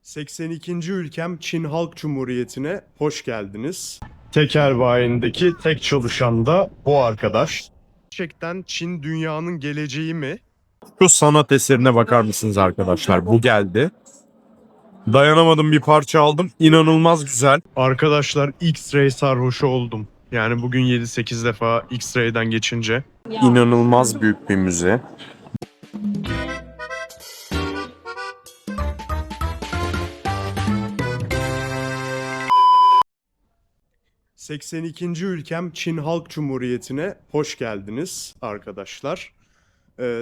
82. ülkem Çin Halk Cumhuriyeti'ne hoş geldiniz. Tekel bayindeki tek çalışan da bu arkadaş. Gerçekten Çin dünyanın geleceği mi? Şu sanat eserine bakar mısınız arkadaşlar? Bu geldi. Dayanamadım, bir parça aldım. İnanılmaz güzel. Arkadaşlar X-Ray sarhoşu oldum. Yani bugün 7-8 defa X-Ray'den geçince. İnanılmaz büyük bir müze. ...82. ülkem Çin Halk Cumhuriyeti'ne hoş geldiniz arkadaşlar.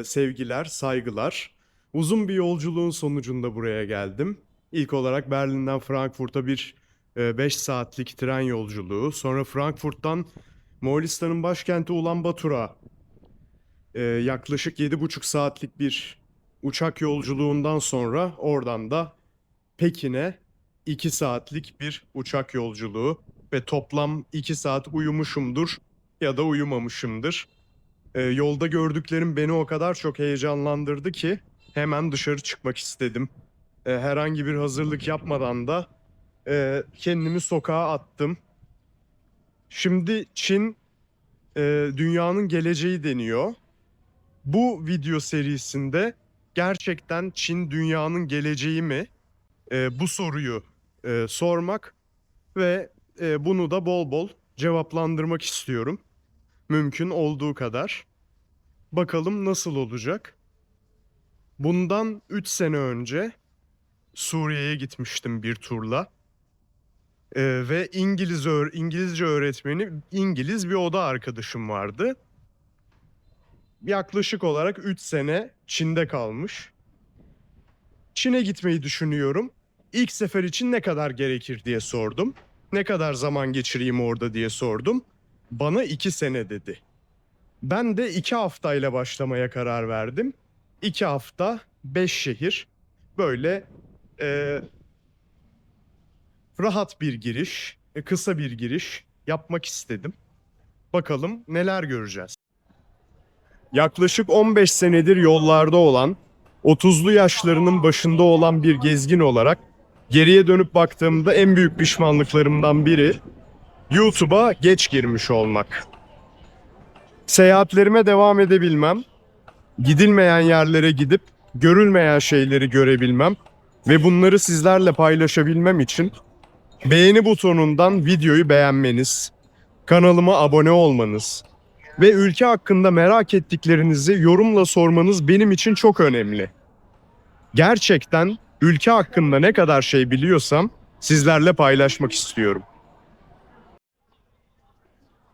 Sevgiler, saygılar. Uzun bir yolculuğun sonucunda buraya geldim. İlk olarak Berlin'den Frankfurt'a bir 5 saatlik tren yolculuğu. Sonra Frankfurt'tan Moğolistan'ın başkenti Ulanbator'a yaklaşık 7,5 saatlik bir uçak yolculuğundan sonra oradan da Pekin'e 2 saatlik bir uçak yolculuğu ve toplam 2 saat uyumuşumdur ya da uyumamışımdır. Yolda gördüklerim beni o kadar çok heyecanlandırdı ki hemen dışarı çıkmak istedim. Herhangi bir hazırlık yapmadan da kendimi sokağa attım. Şimdi Çin dünyanın geleceği deniyor. Bu video serisinde gerçekten Çin dünyanın geleceği mi? Bu soruyu sormak ve bunu da bol bol cevaplandırmak istiyorum. Mümkün olduğu kadar. Bakalım nasıl olacak? Bundan 3 sene önce Suriye'ye gitmiştim bir turla. Ve İngilizce öğretmeni, İngiliz bir oda arkadaşım vardı. Yaklaşık olarak 3 sene Çin'de kalmış. Çin'e gitmeyi düşünüyorum. İlk sefer için ne kadar gerekir diye sordum. Ne kadar zaman geçireyim orada diye sordum. Bana 2 sene dedi. Ben de 2 haftayla başlamaya karar verdim. 2 hafta, 5 şehir. Böyle rahat bir giriş, kısa bir giriş yapmak istedim. Bakalım neler göreceğiz. Yaklaşık 15 senedir yollarda olan, 30'lu yaşlarının başında olan bir gezgin olarak geriye dönüp baktığımda en büyük pişmanlıklarımdan biri YouTube'a geç girmiş olmak. Seyahatlerime devam edebilmem, gidilmeyen yerlere gidip görülmeyen şeyleri görebilmem ve bunları sizlerle paylaşabilmem için beğeni butonundan videoyu beğenmeniz, kanalıma abone olmanız ve ülke hakkında merak ettiklerinizi yorumla sormanız benim için çok önemli. Gerçekten ülke hakkında ne kadar şey biliyorsam sizlerle paylaşmak istiyorum.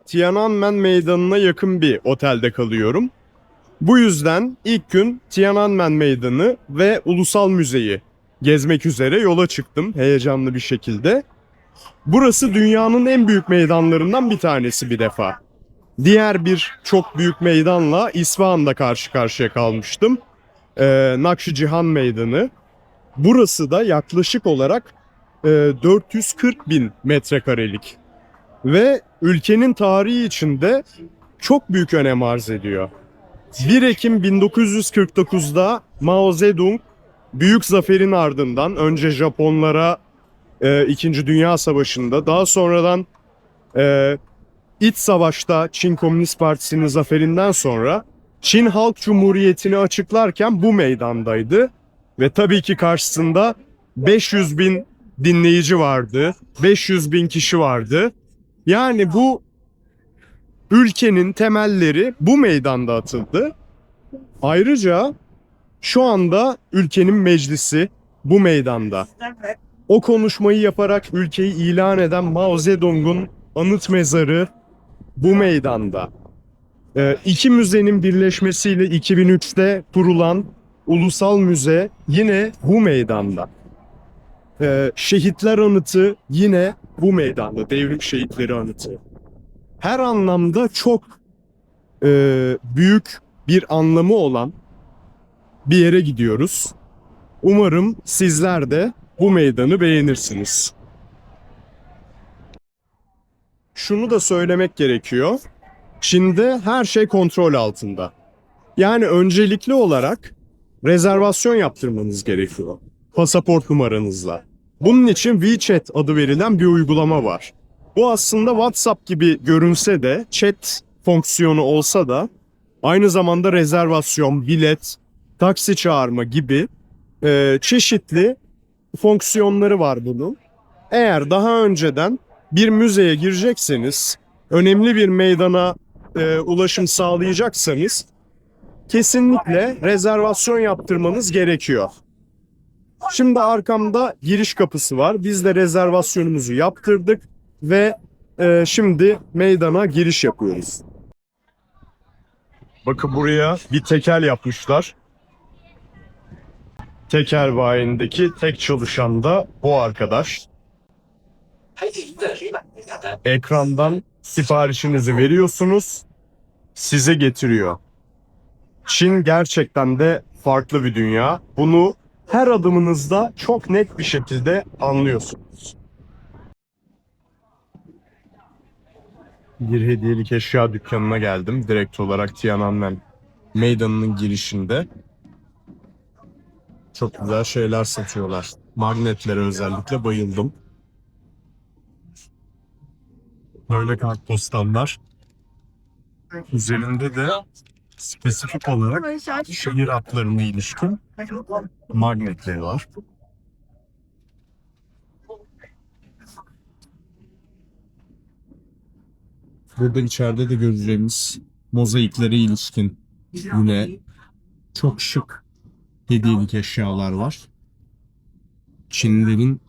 Tiananmen Meydanı'na yakın bir otelde kalıyorum. Bu yüzden ilk gün Tiananmen Meydanı ve Ulusal Müzeyi gezmek üzere yola çıktım heyecanlı bir şekilde. Burası dünyanın en büyük meydanlarından bir tanesi bir defa. Diğer bir çok büyük meydanla İsfahan'da karşı karşıya kalmıştım. Nakşicihan Meydanı. Burası da yaklaşık olarak 440 bin metrekarelik. Ve ülkenin tarihi içinde çok büyük önem arz ediyor. 1 Ekim 1949'da Mao Zedong büyük zaferin ardından önce Japonlara İkinci Dünya Savaşı'nda, daha sonradan İç Savaş'ta Çin Komünist Partisi'nin zaferinden sonra Çin Halk Cumhuriyeti'ni açıklarken bu meydandaydı. Ve tabii ki karşısında 500 bin dinleyici vardı, 500 bin kişi vardı. Yani bu ülkenin temelleri bu meydanda atıldı. Ayrıca şu anda ülkenin meclisi bu meydanda. O konuşmayı yaparak ülkeyi ilan eden Mao Zedong'un anıt mezarı bu meydanda. İki müzenin birleşmesiyle 2003'te kurulan Ulusal Müze yine bu meydanda. Şehitler Anıtı yine bu meydanda. Devrim Şehitleri Anıtı. Her anlamda çok büyük bir anlamı olan bir yere gidiyoruz. Umarım sizler de bu meydanı beğenirsiniz. Şunu da söylemek gerekiyor. Çin'de her şey kontrol altında. Yani öncelikli olarak rezervasyon yaptırmanız gerekiyor. pasaport numaranızla. Bunun için WeChat adı verilen bir uygulama var. Bu aslında WhatsApp gibi görünse de, chat fonksiyonu olsa da aynı zamanda rezervasyon, bilet, taksi çağırma gibi çeşitli fonksiyonları var bunun. Eğer daha önceden bir müzeye girecekseniz, önemli bir meydana ulaşım sağlayacaksanız kesinlikle rezervasyon yaptırmanız gerekiyor. Şimdi arkamda giriş kapısı var. Biz de rezervasyonumuzu yaptırdık ve şimdi meydana giriş yapıyoruz. Bakın buraya bir tekel yapmışlar. Tekel bayindeki tek çalışan da bu arkadaş. Ekrandan siparişinizi veriyorsunuz, size getiriyor. Çin gerçekten de farklı bir dünya. Bunu her adımınızda çok net bir şekilde anlıyorsunuz. Bir hediyelik eşya dükkanına geldim. Direkt olarak Tiananmen Meydanı'nın girişinde. Çok güzel şeyler satıyorlar. Magnetlere özellikle bayıldım. Böyle kartpostallar. Üzerinde de spesifik olarak şehir hatlarına ilişkin magnetleri var. Burada içeride de göreceğimiz mozaiklere ilişkin yine çok şık hediyelik eşyalar var. Çinlilerin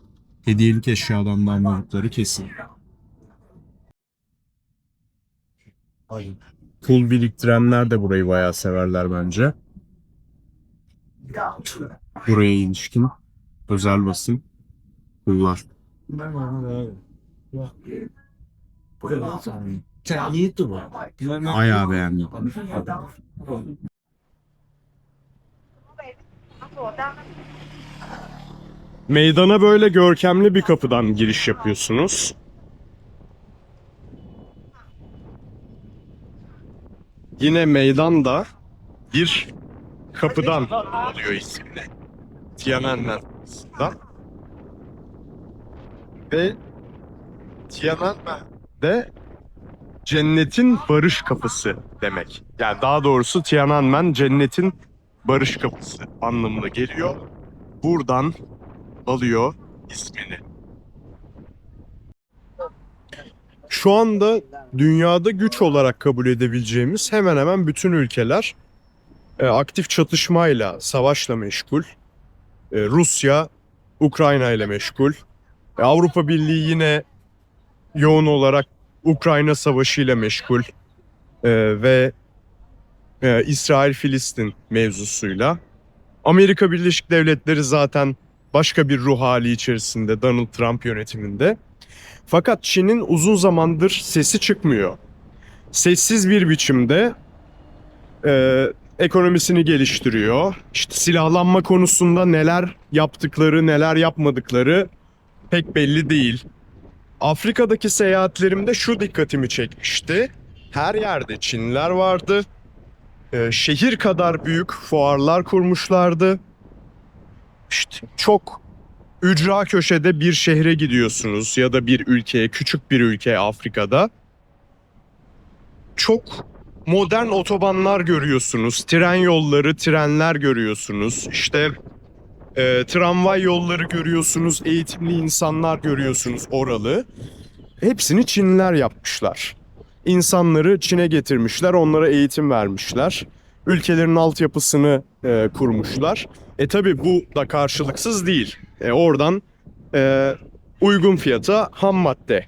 hediyelik eşyadan da anladıkları kesin. Pul biriktirenler de burayı bayağı severler bence. Buraya ilişkin özel basım pullar. Bayağı beğendim. Meydana böyle görkemli bir kapıdan giriş yapıyorsunuz. Yine meydanda bir kapıdan alıyor ismini. Tiananmen'den. Ve Tiananmen'de cennetin barış kapısı demek. Yani daha doğrusu Tiananmen cennetin barış kapısı anlamına geliyor. Buradan alıyor ismini. Şu anda dünyada güç olarak kabul edebileceğimiz hemen hemen bütün ülkeler aktif çatışmayla, savaşla meşgul. Rusya, Ukrayna ile meşgul. Avrupa Birliği yine yoğun olarak Ukrayna Savaşı ile meşgul. Ve İsrail-Filistin mevzusuyla. Amerika Birleşik Devletleri zaten başka bir ruh hali içerisinde Donald Trump yönetiminde. Fakat Çin'in uzun zamandır sesi çıkmıyor. Sessiz bir biçimde ekonomisini geliştiriyor. İşte silahlanma konusunda neler yaptıkları, neler yapmadıkları pek belli değil. Afrika'daki seyahatlerimde şu dikkatimi çekmişti. Her yerde Çinliler vardı. Şehir kadar büyük fuarlar kurmuşlardı. İşte çok ücra köşede bir şehre gidiyorsunuz ya da bir ülkeye, küçük bir ülke Afrika'da. Çok modern otobanlar görüyorsunuz, tren yolları, trenler görüyorsunuz. İşte tramvay yolları görüyorsunuz, eğitimli insanlar görüyorsunuz oralı. Hepsini Çinliler yapmışlar. İnsanları Çin'e getirmişler, onlara eğitim vermişler. Ülkelerin altyapısını kurmuşlar. Tabi bu da karşılıksız değil. Oradan uygun fiyata ham madde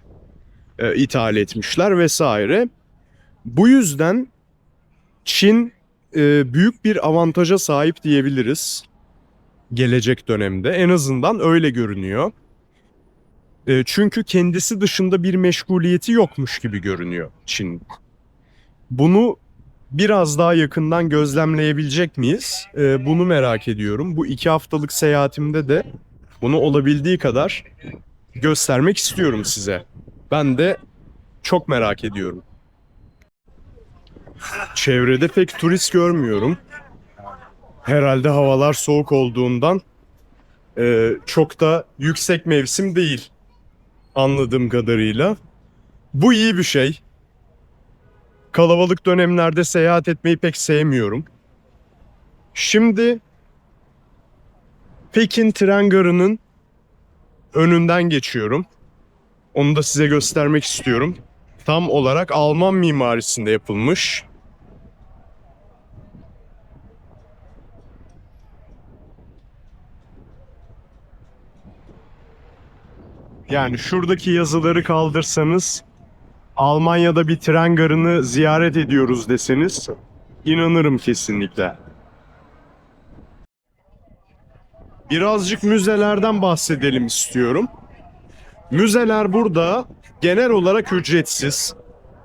ithal etmişler vesaire. Bu yüzden Çin büyük bir avantaja sahip diyebiliriz gelecek dönemde. En azından öyle görünüyor. Çünkü kendisi dışında bir meşguliyeti yokmuş gibi görünüyor Çin. Bunu biraz daha yakından gözlemleyebilecek miyiz? Bunu merak ediyorum. Bu 2 haftalık seyahatimde de bunu olabildiği kadar göstermek istiyorum size. Ben de çok merak ediyorum. Çevrede pek turist görmüyorum. Herhalde havalar soğuk olduğundan Çok da yüksek mevsim değil anladığım kadarıyla. Bu iyi bir şey. Kalabalık dönemlerde seyahat etmeyi pek sevmiyorum. Şimdi Pekin tren garının önünden geçiyorum. Onu da size göstermek istiyorum. Tam olarak Alman mimarisinde yapılmış. Yani şuradaki yazıları kaldırsanız, Almanya'da bir tren garını ziyaret ediyoruz deseniz, inanırım kesinlikle. Birazcık müzelerden bahsedelim istiyorum. Müzeler burada genel olarak ücretsiz.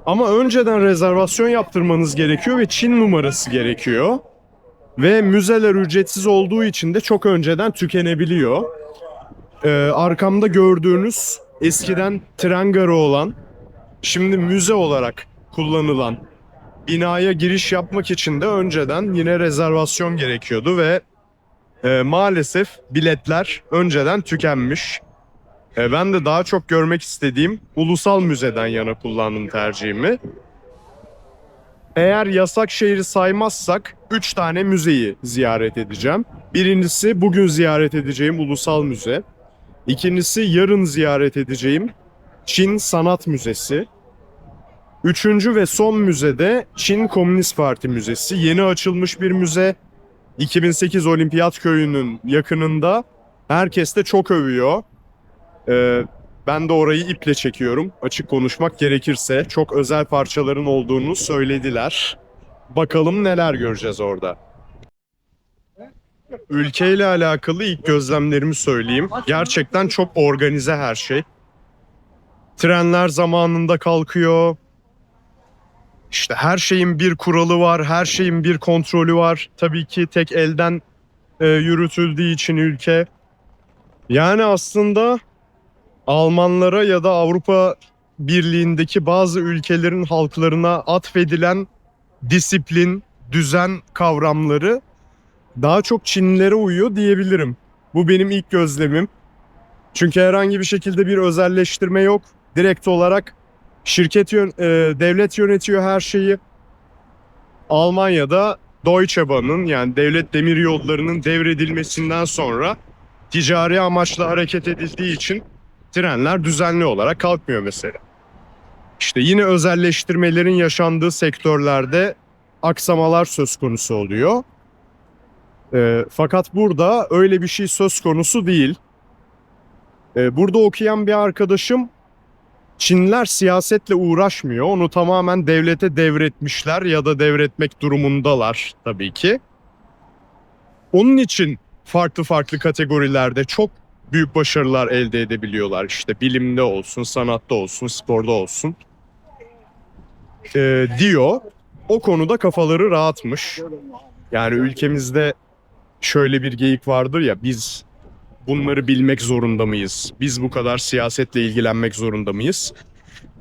Ama önceden rezervasyon yaptırmanız gerekiyor ve Çin numarası gerekiyor. Ve müzeler ücretsiz olduğu için de çok önceden tükenebiliyor. Arkamda gördüğünüz eskiden tren garı olan, şimdi müze olarak kullanılan binaya giriş yapmak için de önceden yine rezervasyon gerekiyordu ve maalesef biletler önceden tükenmiş. Ben de daha çok görmek istediğim ulusal müzeden yana kullandım tercihimi. Eğer yasak şehri saymazsak 3 tane müzeyi ziyaret edeceğim. Birincisi bugün ziyaret edeceğim Ulusal Müze. İkincisi yarın ziyaret edeceğim Çin Sanat Müzesi. Üçüncü ve son müzede Çin Komünist Parti Müzesi. Yeni açılmış bir müze. 2008 Olimpiyat Köyü'nün yakınında. Herkes de çok övüyor. Ben de orayı iple çekiyorum. Açık konuşmak gerekirse çok özel parçaların olduğunu söylediler. Bakalım neler göreceğiz orada. Ülkeyle alakalı ilk gözlemlerimi söyleyeyim. Gerçekten çok organize her şey. Trenler zamanında kalkıyor. İşte her şeyin bir kuralı var, her şeyin bir kontrolü var. Tabii ki tek elden yürütüldüğü için ülke. Yani aslında Almanlara ya da Avrupa Birliği'ndeki bazı ülkelerin halklarına atfedilen disiplin, düzen kavramları daha çok Çinlilere uyuyor diyebilirim. Bu benim ilk gözlemim. Çünkü herhangi bir şekilde bir özelleştirme yok. Direkt olarak devlet yönetiyor her şeyi. Almanya'da Deutsche Bahn'ın yani devlet demiryollarının devredilmesinden sonra ticari amaçla hareket edildiği için trenler düzenli olarak kalkmıyor mesela. İşte yine özelleştirmelerin yaşandığı sektörlerde aksamalar söz konusu oluyor. Fakat burada öyle bir şey söz konusu değil. Burada okuyan bir arkadaşım Çinliler siyasetle uğraşmıyor. Onu tamamen devlete devretmişler ya da devretmek durumundalar tabii ki. Onun için farklı farklı kategorilerde çok büyük başarılar elde edebiliyorlar. İşte bilimde olsun, sanatta olsun, sporda olsun diyor. O konuda kafaları rahatmış. Yani ülkemizde şöyle bir geyik vardır ya, biz bunları bilmek zorunda mıyız? Biz bu kadar siyasetle ilgilenmek zorunda mıyız?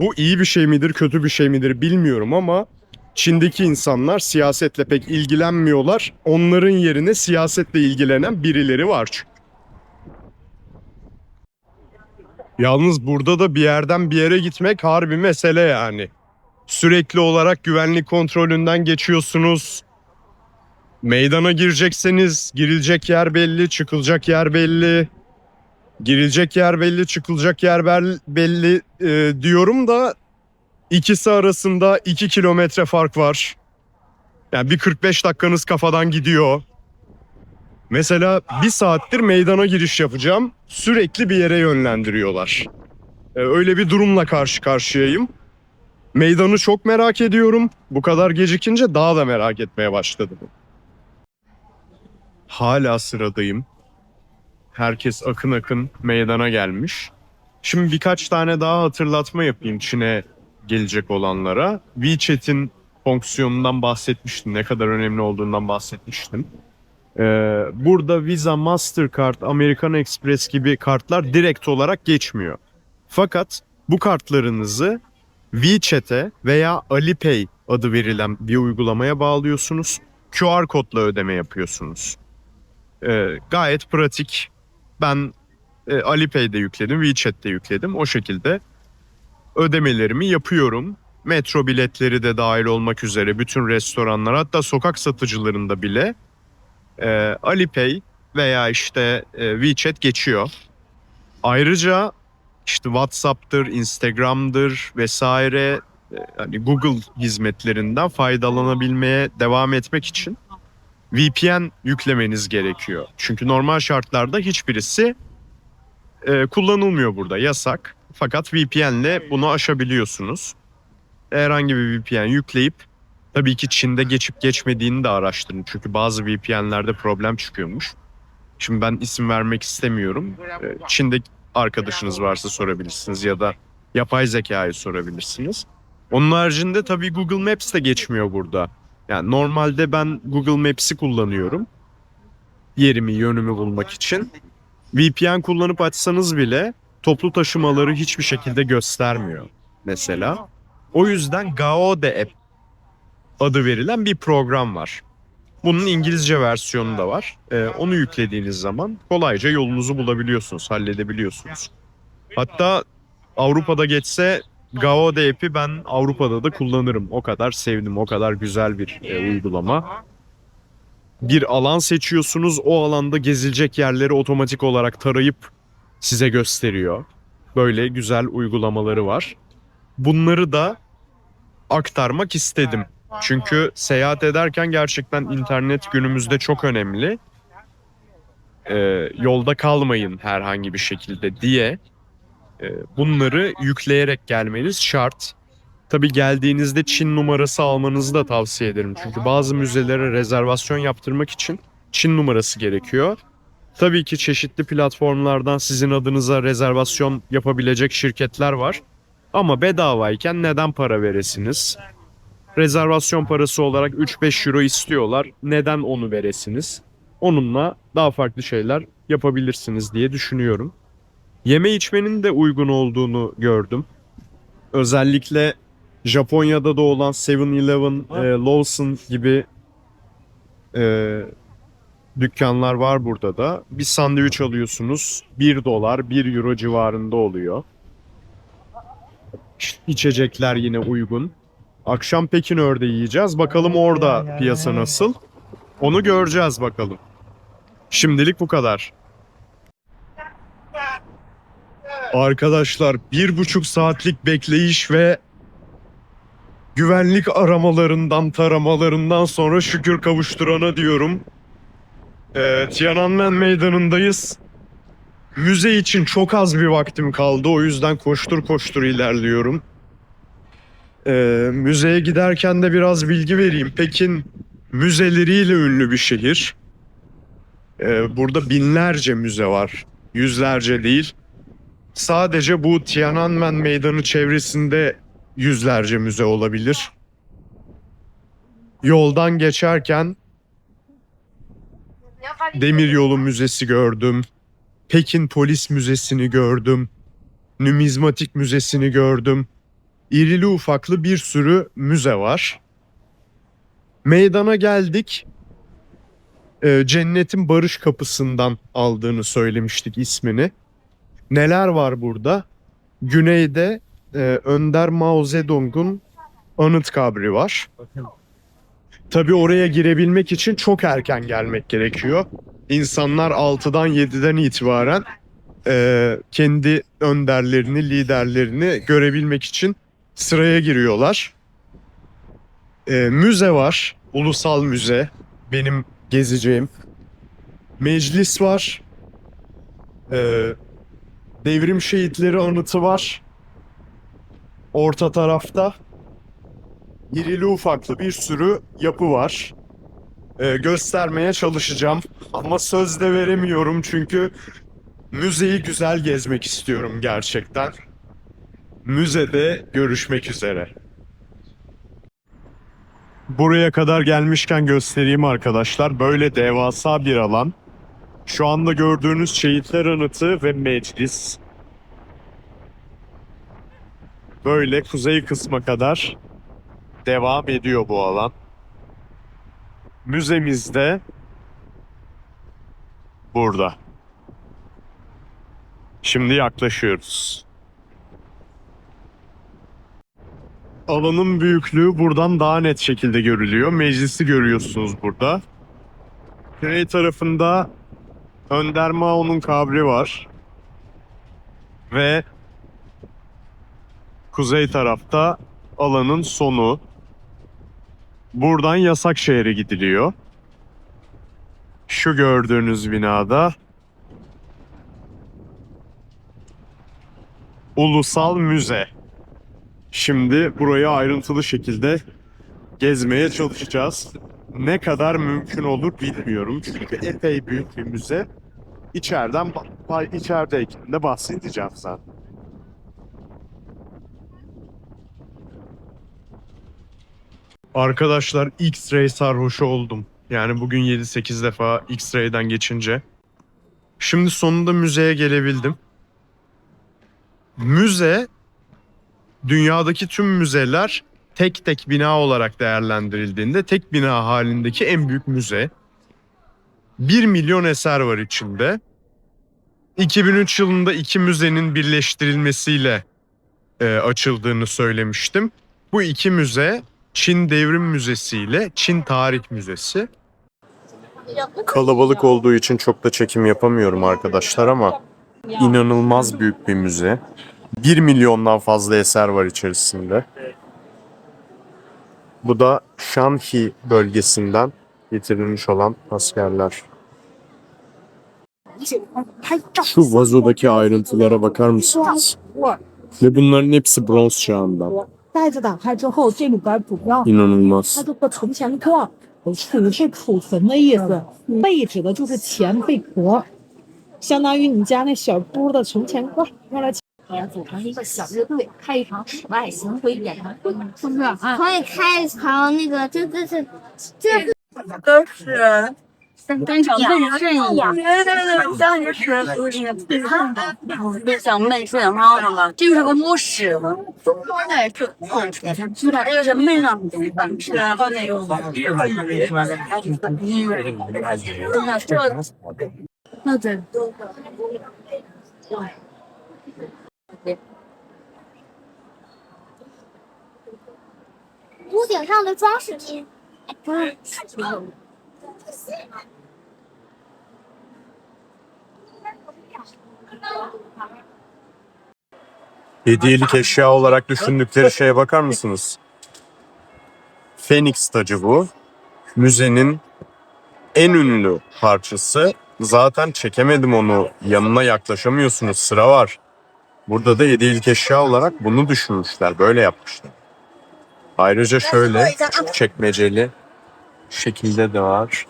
Bu iyi bir şey midir, kötü bir şey midir bilmiyorum ama Çin'deki insanlar siyasetle pek ilgilenmiyorlar. Onların yerine siyasetle ilgilenen birileri var çünkü. Yalnız burada da bir yerden bir yere gitmek harbi mesele yani. Sürekli olarak güvenlik kontrolünden geçiyorsunuz. Meydana girecekseniz girilecek yer belli, çıkılacak yer belli. Girilecek yer belli, çıkılacak yer belli diyorum da ikisi arasında 2 kilometre fark var. Yani bir 45 dakikanız kafadan gidiyor. Mesela bir saattir meydana giriş yapacağım. Sürekli bir yere yönlendiriyorlar. Öyle bir durumla karşı karşıyayım. Meydanı çok merak ediyorum. Bu kadar gecikince daha da merak etmeye başladım. Hala sıradayım. Herkes akın akın meydana gelmiş. Şimdi birkaç tane daha hatırlatma yapayım Çin'e gelecek olanlara. WeChat'in fonksiyonundan bahsetmiştim. Ne kadar önemli olduğundan bahsetmiştim. Burada Visa, Mastercard, American Express gibi kartlar direkt olarak geçmiyor. Fakat bu kartlarınızı WeChat'e veya Alipay adı verilen bir uygulamaya bağlıyorsunuz. QR kodla ödeme yapıyorsunuz. Gayet pratik. Ben Alipay'de yükledim, WeChat'te yükledim. O şekilde ödemelerimi yapıyorum. Metro biletleri de dahil olmak üzere bütün restoranlar, hatta sokak satıcılarında bile Alipay veya işte WeChat geçiyor. Ayrıca işte WhatsApp'tır, Instagram'dır vesaire, hani Google hizmetlerinden faydalanabilmeye devam etmek için VPN yüklemeniz gerekiyor. Çünkü normal şartlarda hiçbirisi kullanılmıyor burada, yasak. Fakat VPN'le bunu aşabiliyorsunuz. Herhangi bir VPN yükleyip, tabii ki Çin'de geçip geçmediğini de araştırın. Çünkü bazı VPN'lerde problem çıkıyormuş. Şimdi ben isim vermek istemiyorum. Çin'de arkadaşınız varsa sorabilirsiniz ya da yapay zekayı sorabilirsiniz. Onun haricinde tabii Google Maps de geçmiyor burada. Yani normalde ben Google Maps'i kullanıyorum. Yerimi, yönümü bulmak için. VPN kullanıp açsanız bile toplu taşımaları hiçbir şekilde göstermiyor mesela. O yüzden Gaode App adı verilen bir program var. Bunun İngilizce versiyonu da var. Onu yüklediğiniz zaman kolayca yolunuzu bulabiliyorsunuz, halledebiliyorsunuz. Hatta Avrupa'da geçse Gaode app'i ben Avrupa'da da kullanırım. O kadar sevdim, o kadar güzel bir uygulama. Bir alan seçiyorsunuz, o alanda gezilecek yerleri otomatik olarak tarayıp size gösteriyor. Böyle güzel uygulamaları var. Bunları da aktarmak istedim. Çünkü seyahat ederken gerçekten internet günümüzde çok önemli. Yolda kalmayın herhangi bir şekilde diye bunları yükleyerek gelmeniz şart. Tabii geldiğinizde Çin numarası almanızı da tavsiye ederim. Çünkü bazı müzelere rezervasyon yaptırmak için Çin numarası gerekiyor. Tabii ki çeşitli platformlardan sizin adınıza rezervasyon yapabilecek şirketler var. Ama bedavayken neden para veresiniz? Rezervasyon parası olarak 3-5 euro istiyorlar. Neden onu veresiniz? Onunla daha farklı şeyler yapabilirsiniz diye düşünüyorum. Yeme içmenin de uygun olduğunu gördüm. Özellikle Japonya'da da olan 7-Eleven, Lawson gibi e, dükkanlar var burada da. Bir sandviç alıyorsunuz. 1 dolar, 1 euro civarında oluyor. İçecekler yine uygun. Akşam Pekin ördeği yiyeceğiz. Bakalım orada piyasa nasıl? Onu göreceğiz bakalım. Şimdilik bu kadar. Arkadaşlar 1,5 saatlik bekleyiş ve güvenlik aramalarından, taramalarından sonra şükür kavuşturana diyorum. Tiananmen Meydanı'ndayız. Müze için çok az bir vaktim kaldı. O yüzden koştur koştur ilerliyorum. Müzeye giderken de biraz bilgi vereyim. Pekin müzeleriyle ünlü bir şehir. Burada binlerce müze var. Yüzlerce değil. Sadece bu Tiananmen Meydanı çevresinde yüzlerce müze olabilir. Yoldan geçerken Demiryolu Müzesi gördüm. Pekin Polis Müzesi'ni gördüm. Numizmatik Müzesi'ni gördüm. İrili ufaklı bir sürü müze var. Meydana geldik. Cennetin Barış Kapısı'ndan aldığını söylemiştik ismini. Neler var burada? Güneyde Önder Mao Zedong'un anıt kabri var. Tabii oraya girebilmek için çok erken gelmek gerekiyor. İnsanlar 6'dan 7'den itibaren kendi önderlerini, liderlerini görebilmek için sıraya giriyorlar. Müze var. Ulusal müze. Benim gezeceğim. Meclis var. Ee, Devrim şehitleri anıtı var. Orta tarafta. İrili ufaklı bir sürü yapı var. Göstermeye çalışacağım. Ama söz de veremiyorum çünkü müzeyi güzel gezmek istiyorum gerçekten. Müzede görüşmek üzere. Buraya kadar gelmişken göstereyim arkadaşlar. Böyle devasa bir alan. Şu anda gördüğünüz şehitler anıtı ve meclis. Böyle kuzey kısma kadar devam ediyor bu alan. Müzemiz de burada. Şimdi yaklaşıyoruz. Alanın büyüklüğü buradan daha net şekilde görülüyor. Meclisi görüyorsunuz burada. Güney tarafında Önder Mao'nun kabri var. Ve kuzey tarafta alanın sonu. Buradan Yasakşehir'e gidiliyor. Şu gördüğünüz binada Ulusal Müze. Şimdi burayı ayrıntılı şekilde gezmeye çalışacağız. Ne kadar mümkün olur bilmiyorum. Çünkü epey büyük bir müze. İçerideyken de bahsedeceğim zaten. Arkadaşlar X-Ray sarhoşu oldum. Yani bugün 7-8 defa X-Ray'den geçince. Şimdi sonunda müzeye gelebildim. Müze, dünyadaki tüm müzeler tek tek bina olarak değerlendirildiğinde tek bina halindeki en büyük müze. 1 milyon eser var içinde. 2003 yılında iki müzenin birleştirilmesiyle açıldığını söylemiştim. Bu iki müze Çin Devrim Müzesi ile Çin Tarih Müzesi. Kalabalık olduğu için çok da çekim yapamıyorum arkadaşlar ama inanılmaz büyük bir müze. 1 milyondan fazla eser var içerisinde. Bu da Shanxi bölgesinden getirilmiş olan askerler. Şu vazodaki ayrıntılara bakar mısınız? Ve bunların hepsi bronz çağından. 袋子打开之后，这里边主要 İnanılmaz. 它这个存钱罐储是储存的意思，贝指的就是钱贝壳，相当于你家那小猪的存钱罐，用来。组成一个小乐队，开一场室外巡回演唱会，是不是啊？可以开一场那个，这都是跟小闷顺一样，对对对，当时是像闷顺猫的嘛，这就是个摸屎的，那是这就是闷上是然后那个那这。屋顶上的装饰品， Hediyelik eşya olarak düşündükleri şeye bakar mısınız? Phoenix tacı bu. Müzenin en ünlü parçası. Zaten çekemedim onu. Yanına yaklaşamıyorsunuz. Sıra var. Burada da hediyelik eşya olarak bunu düşünmüşler. Böyle yapmışlar. Ayrıca şöyle küçük çekmeceli şekilde de var.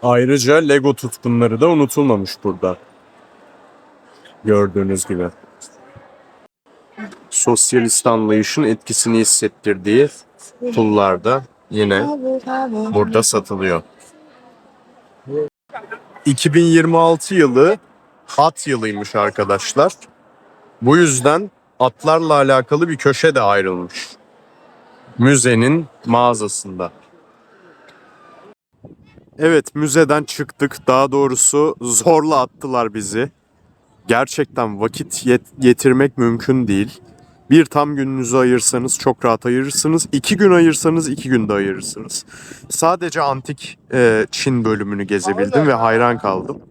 Ayrıca Lego tutkunları da unutulmamış burada. Gördüğünüz gibi. Sosyalist anlayışın etkisini hissettirdiği pullar da yine burada satılıyor. 2026 yılı at yılıymış arkadaşlar. Bu yüzden atlarla alakalı bir köşe de ayrılmış. Müzenin mağazasında. Evet, müzeden çıktık. Daha doğrusu zorla attılar bizi. Gerçekten vakit yetirmek mümkün değil. Bir tam gününüzü ayırsanız çok rahat ayırırsınız. 2 gün ayırsanız 2 günde ayırırsınız. Sadece antik Çin bölümünü gezebildim ve hayran kaldım.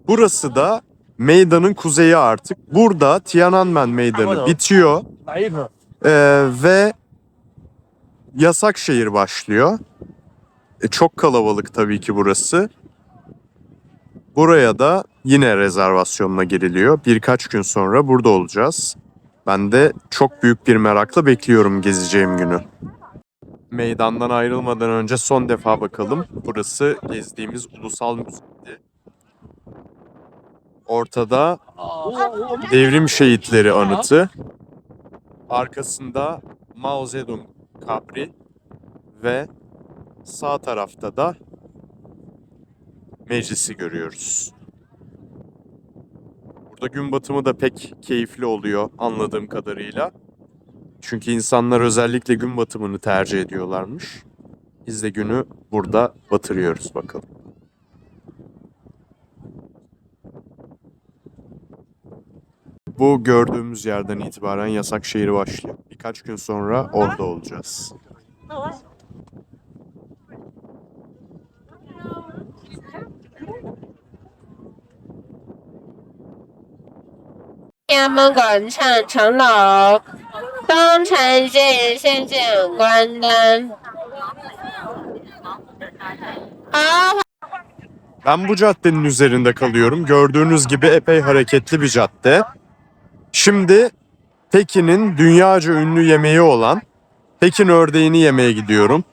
Burası da meydanın kuzeyi artık. Burada Tiananmen Meydanı bitiyor. Ve Yasakşehir başlıyor. Çok kalabalık tabii ki burası. Buraya da yine rezervasyonla giriliyor. Birkaç gün sonra burada olacağız. Ben de çok büyük bir merakla bekliyorum gezeceğim günü. Meydandan ayrılmadan önce son defa bakalım. Burası gezdiğimiz ulusal müzeydi. Ortada devrim şehitleri anıtı. Arkasında Mao Zedong kabri ve sağ tarafta da meclisi görüyoruz. Burada gün batımı da pek keyifli oluyor anladığım kadarıyla. Çünkü insanlar özellikle gün batımını tercih ediyorlarmış. Biz de günü burada batırıyoruz bakalım. bu gördüğümüz yerden itibaren yasak şehir başlıyor. Birkaç gün sonra orada olacağız.天安门广场城楼，东城县县境关灯。好。 Ben bu caddenin üzerinde kalıyorum. Gördüğünüz gibi epey hareketli bir cadde. Şimdi Pekin'in dünyaca ünlü yemeği olan Pekin ördeğini yemeye gidiyorum.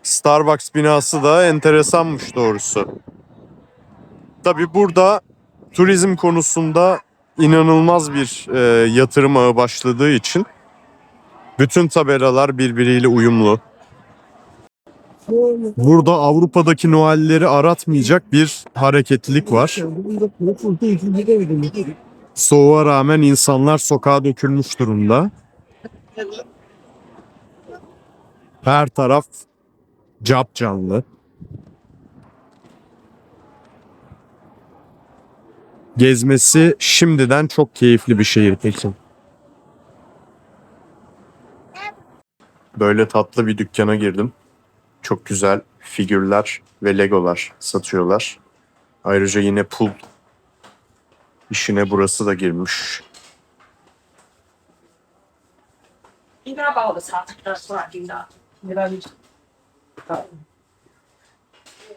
Starbucks binası da enteresanmış doğrusu. Tabii burada turizm konusunda inanılmaz bir yatırım ağı başladığı için bütün tabelalar birbiriyle uyumlu. Burada Avrupa'daki Noel'leri aratmayacak bir hareketlilik var. Soğuğa rağmen insanlar sokağa dökülmüş durumda. Her taraf capcanlı. Gezmesi şimdiden çok keyifli bir şehir Pekin. Böyle tatlı bir dükkana girdim. Çok güzel figürler ve legolar satıyorlar. Ayrıca yine pul işine burası da girmiş.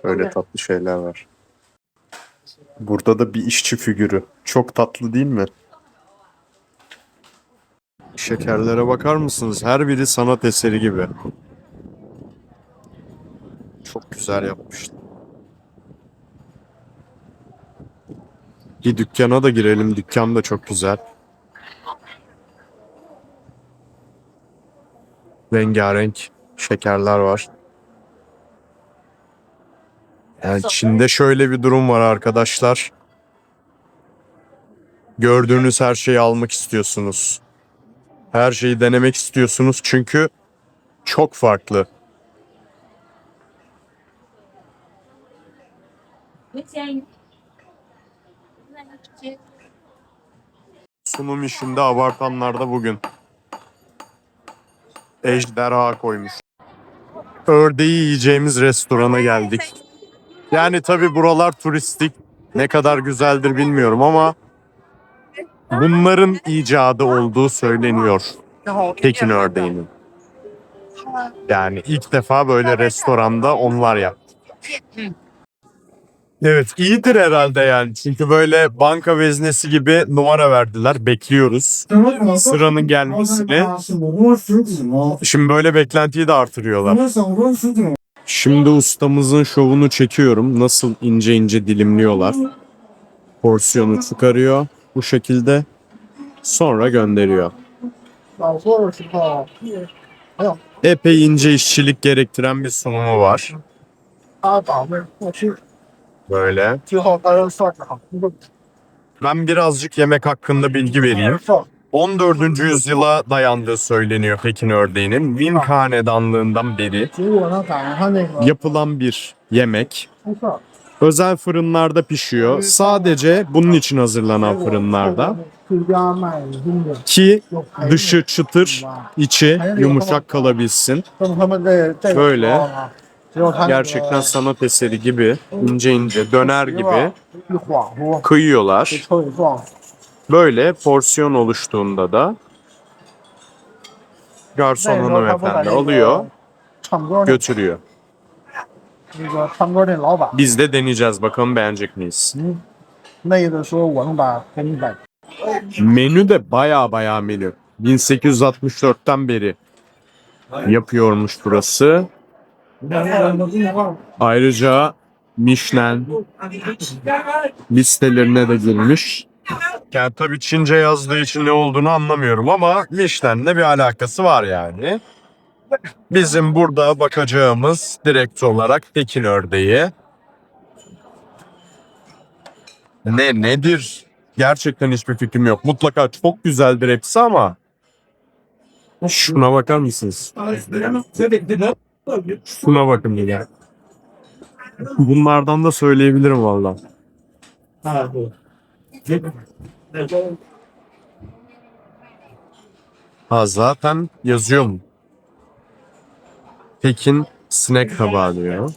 Böyle tatlı şeyler var. Burada da bir işçi figürü. Çok tatlı değil mi? Şekerlere bakar mısınız? Her biri sanat eseri gibi. Çok güzel yapmışlar. Bir dükkana da girelim. Dükkan da çok güzel. Rengarenk şekerler var. Yani Çin'de şöyle bir durum var arkadaşlar. Gördüğünüz her şeyi almak istiyorsunuz. Her şeyi denemek istiyorsunuz çünkü çok farklı. Sunum işinde abartanlar da bugün. Ejderha koymuş. Ördeği yiyeceğimiz restorana geldik. Yani tabii buralar turistik. Ne kadar güzeldir bilmiyorum ama bunların icadı olduğu söyleniyor. Pekin ördeğinin. Yani ilk defa böyle restoranda onlar yaptı. Evet, iyidir herhalde yani. Çünkü böyle banka veznesi gibi numara verdiler. Bekliyoruz sıranın gelmesini. Şimdi böyle beklentiyi de artırıyorlar. Şimdi ustamızın şovunu çekiyorum. Nasıl ince ince dilimliyorlar. Porsiyonu çıkarıyor bu şekilde. Sonra gönderiyor. Epey ince işçilik gerektiren bir sunumu var. Böyle. Ben birazcık yemek hakkında bilgi vereyim. 14. yüzyıla dayandığı söyleniyor Pekin ördeğinin. Ming Hanedanlığından beri yapılan bir yemek. Özel fırınlarda pişiyor. Sadece bunun için hazırlanan fırınlarda. Ki dışı çıtır, içi yumuşak kalabilsin. Böyle gerçekten sanat eseri gibi ince ince döner gibi kıyıyorlar. Böyle porsiyon oluştuğunda da garson hanımefendi alıyor, götürüyor. Biz de deneyeceğiz, bakalım beğenecek miyiz? Menü de baya menü. 1864'ten beri yapıyormuş burası. Ayrıca Michelin listelerine de girmiş. Yani tabii Çince yazdığı için ne olduğunu anlamıyorum ama Michelin'le bir alakası var yani. Bizim burada bakacağımız direkt olarak Pekin ördeği. Nedir? Gerçekten hiçbir fikrim yok. Mutlaka çok güzeldir hepsi ama şuna bakar mısınız? Şuna bakın ya. Bunlardan da söyleyebilirim valla. Ha zaten yazıyor mu? Pekin sinek tabağı diyor.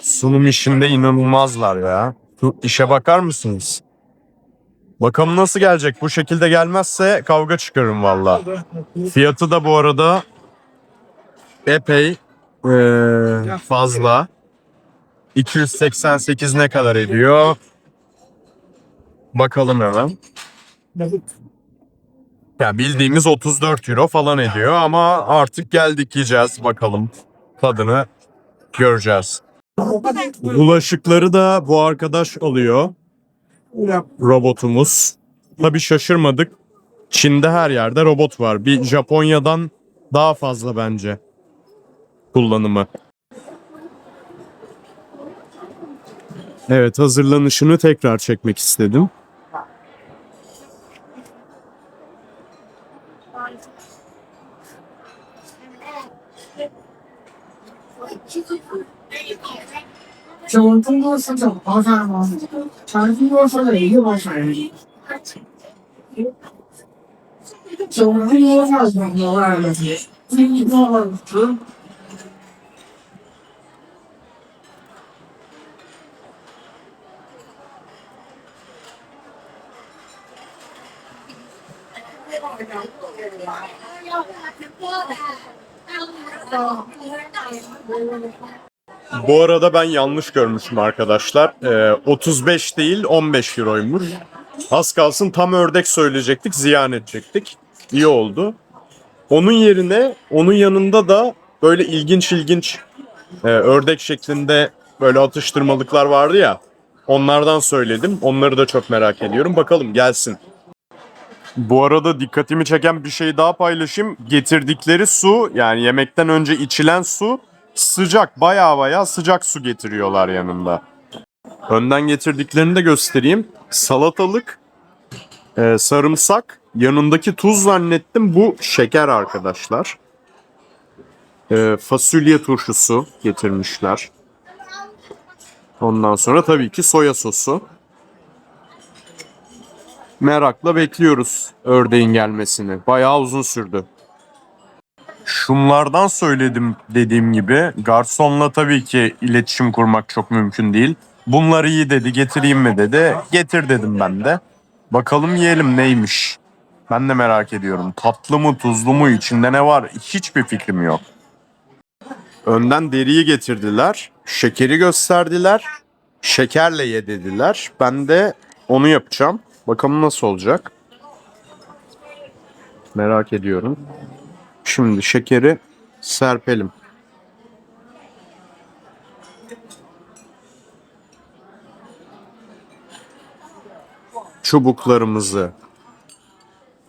Sunum işinde inanılmazlar ya. Şu işe bakar mısınız? Bakalım nasıl gelecek? Bu şekilde gelmezse kavga çıkarım valla. Fiyatı da bu arada epey fazla. 288 ne kadar ediyor? Bakalım hemen. Ya bildiğimiz 34 euro falan ediyor ama artık geldik yiyeceğiz bakalım. Tadını göreceğiz. Bulaşıkları da bu arkadaş alıyor. Robotumuz. Tabii şaşırmadık. Çin'de her yerde robot var. Bir Japonya'dan daha fazla bence kullanımı. Evet, hazırlanışını tekrar çekmek istedim. Bu arada ben yanlış görmüşüm arkadaşlar. 35 değil 15 euroymuş. Az kalsın tam ördek söyleyecektik, ziyan edecektik. İyi oldu. Onun yerine, onun yanında da böyle ilginç ördek şeklinde böyle atıştırmalıklar vardı ya. Onlardan söyledim. Onları da çok merak ediyorum. Bakalım gelsin. Bu arada dikkatimi çeken bir şey daha paylaşayım. Getirdikleri su, yani yemekten önce içilen su sıcak. Baya sıcak su getiriyorlar yanında. Önden getirdiklerini de göstereyim. Salatalık, sarımsak, yanındaki tuz zannettim. Bu şeker arkadaşlar. Fasulye turşusu getirmişler. Ondan sonra tabii ki soya sosu. Merakla bekliyoruz ördeğin gelmesini. Bayağı uzun sürdü. Şunlardan söyledim dediğim gibi. Garsonla tabii ki iletişim kurmak çok mümkün değil. Bunları iyi dedi, getireyim mi dedi. Getir dedim ben de. Bakalım yiyelim neymiş. Ben de merak ediyorum. Tatlı mı, tuzlu mu, içinde ne var? Hiçbir fikrim yok. Önden deriyi getirdiler. Şekeri gösterdiler. Şekerle ye dediler. Ben de onu yapacağım. Bakalım nasıl olacak. Merak ediyorum. Şimdi şekeri serpelim. Çubuklarımızı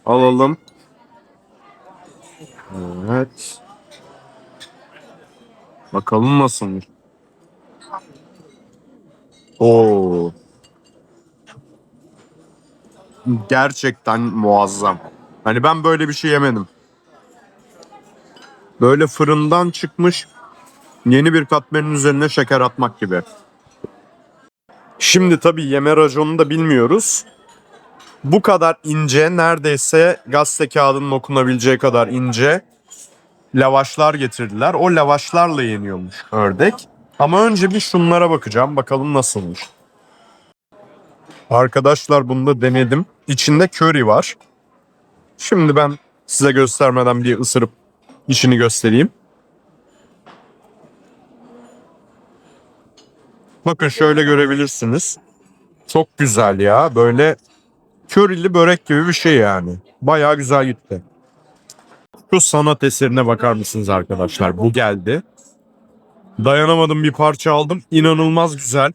alalım. Evet. Bakalım nasılmış. Oo. Gerçekten muazzam. Hani ben böyle bir şey yemedim. Böyle fırından çıkmış yeni bir katmerin üzerine şeker atmak gibi. Şimdi tabii yeme raconunu da bilmiyoruz. Bu kadar ince, neredeyse gazete kağıdının okunabileceği kadar ince lavaşlar getirdiler. O lavaşlarla yeniyormuş ördek. Ama önce bir şunlara bakacağım. Bakalım nasılmış. Arkadaşlar bunu da denedim. İçinde köri var. Şimdi ben size göstermeden bir ısırıp içini göstereyim. Bakın şöyle görebilirsiniz. Çok güzel ya. Böyle körili börek gibi bir şey yani. Bayağı güzel gitti. Şu sanat eserine bakar mısınız arkadaşlar? Bu geldi. Dayanamadım, bir parça aldım. İnanılmaz güzel.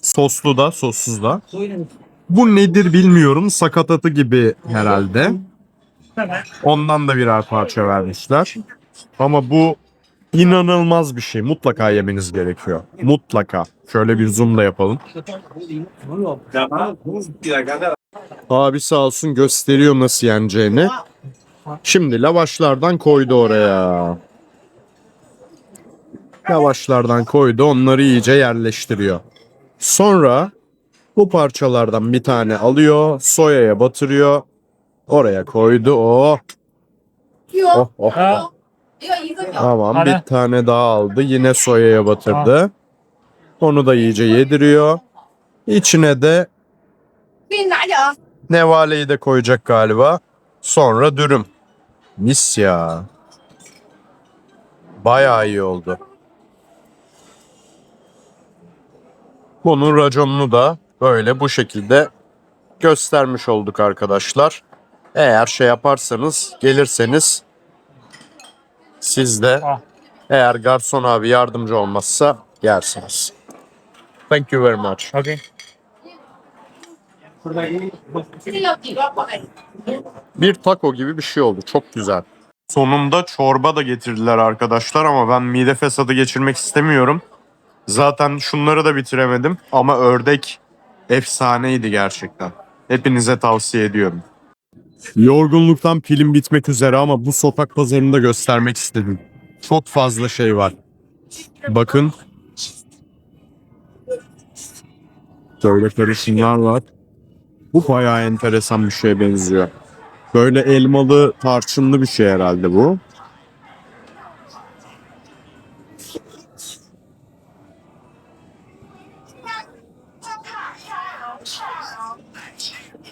Soslu da, sossuz da. Bu nedir bilmiyorum. Sakatatı gibi herhalde. Ondan da birer parça vermişler. Ama bu inanılmaz bir şey. Mutlaka yemeniz gerekiyor. Mutlaka. Şöyle bir zoom da yapalım. Abi sağ olsun gösteriyor nasıl yeneceğini. Şimdi lavaşlardan koydu oraya. Lavaşlardan koydu, onları iyice yerleştiriyor. Sonra bu parçalardan bir tane alıyor, soyaya batırıyor. Oraya koydu o. Oh oh oh. Tamam, bir tane daha aldı. Yine soyaya batırdı. Onu da iyice yediriyor. İçine de nevaleyi de koyacak galiba. Sonra dürüm. Mis ya. Bayağı iyi oldu. Bunun raconunu da böyle bu şekilde göstermiş olduk arkadaşlar. Eğer şey yaparsanız, gelirseniz siz de eğer garson abi yardımcı olmazsa yersiniz. Thank you very much. Okay. Bir taco gibi bir şey oldu. Çok güzel. Sonunda çorba da getirdiler arkadaşlar ama ben mide fesadı geçirmek istemiyorum. Zaten şunları da bitiremedim ama ördek efsaneydi gerçekten. Hepinize tavsiye ediyorum. Yorgunluktan pilim bitmek üzere ama bu sokak pazarını da göstermek istedim. Çok fazla şey var. Bakın. Böyle karışımlar var. Bu bayağı enteresan bir şeye benziyor. Böyle elmalı, tarçınlı bir şey herhalde bu.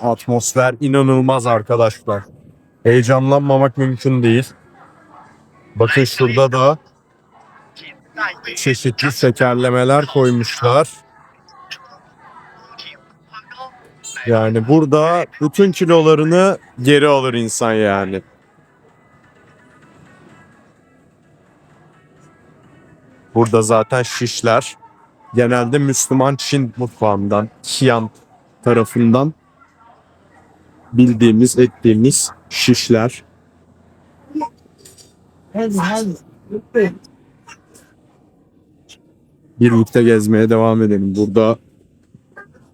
Atmosfer inanılmaz arkadaşlar. Heyecanlanmamak mümkün değil. Bakın şurada da çeşitli şekerlemeler koymuşlar. Yani burada bütün kilolarını geri alır insan yani. Burada zaten şişler. Genelde Müslüman Çin mutfağından, Xi'an tarafından bildiğimiz, ettiğimiz şişler. Birlikte gezmeye devam edelim. Burada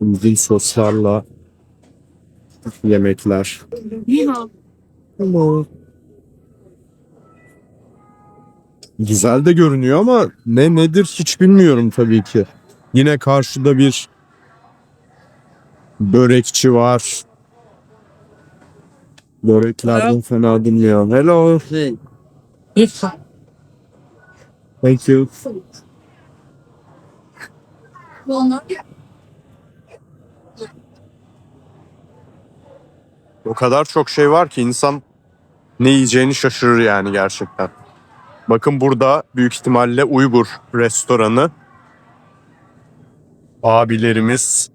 ilginç soslarla yemekler. Güzel de görünüyor ama nedir hiç bilmiyorum tabii ki. Yine karşıda bir börekçi var. Böreklerden fena bilmiyorum. Hello. Thank you. O kadar çok şey var ki insan ne yiyeceğini şaşırır yani gerçekten. Bakın burada büyük ihtimalle Uygur restoranı. Abilerimiz.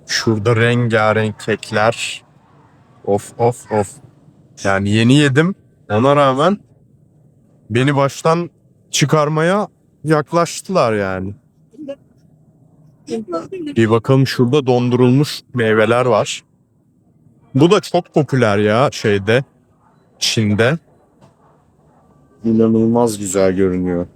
Şurada rengarenk kekler. Of of of. Yani yeni yedim. Ona rağmen beni baştan çıkarmaya yaklaştılar yani. Bir bakalım, şurada dondurulmuş meyveler var. Bu da çok popüler ya şeyde, Çin'de. İnanılmaz güzel görünüyor.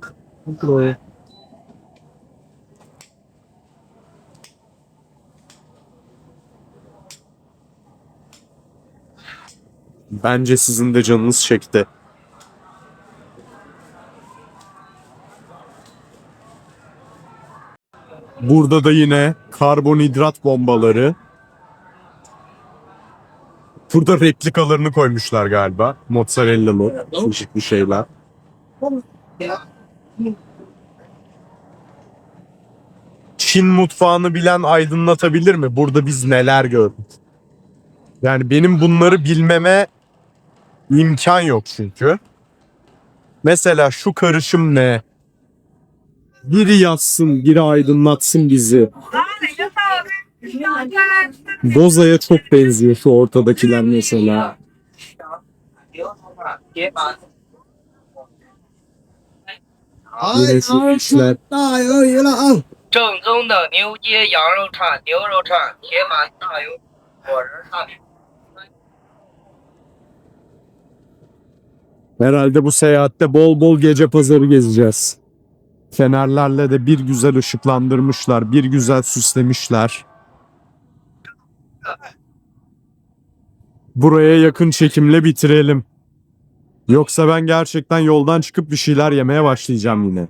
Bence sizin de canınız çekti. Burada da yine karbonhidrat bombaları. Burada replikalarını koymuşlar galiba. Mozzarellalı çeşitli şeyler. Çin mutfağını bilen aydınlatabilir mi? Burada biz neler gördük? Yani benim bunları bilmeme imkan yok çünkü. Mesela şu karışım ne? Biri yazsın, biri aydınlatsın bizi. Boza'ya çok benziyor şu ortadakiler mesela. Yine şu işler. 正宗的牛街羊肉串、牛肉串，铁板大油，果仁大饼。 Herhalde bu seyahatte bol bol gece pazarı gezeceğiz. Fenerlerle de bir güzel ışıklandırmışlar, bir güzel süslemişler. Buraya yakın çekimle bitirelim. Yoksa ben gerçekten yoldan çıkıp bir şeyler yemeye başlayacağım yine.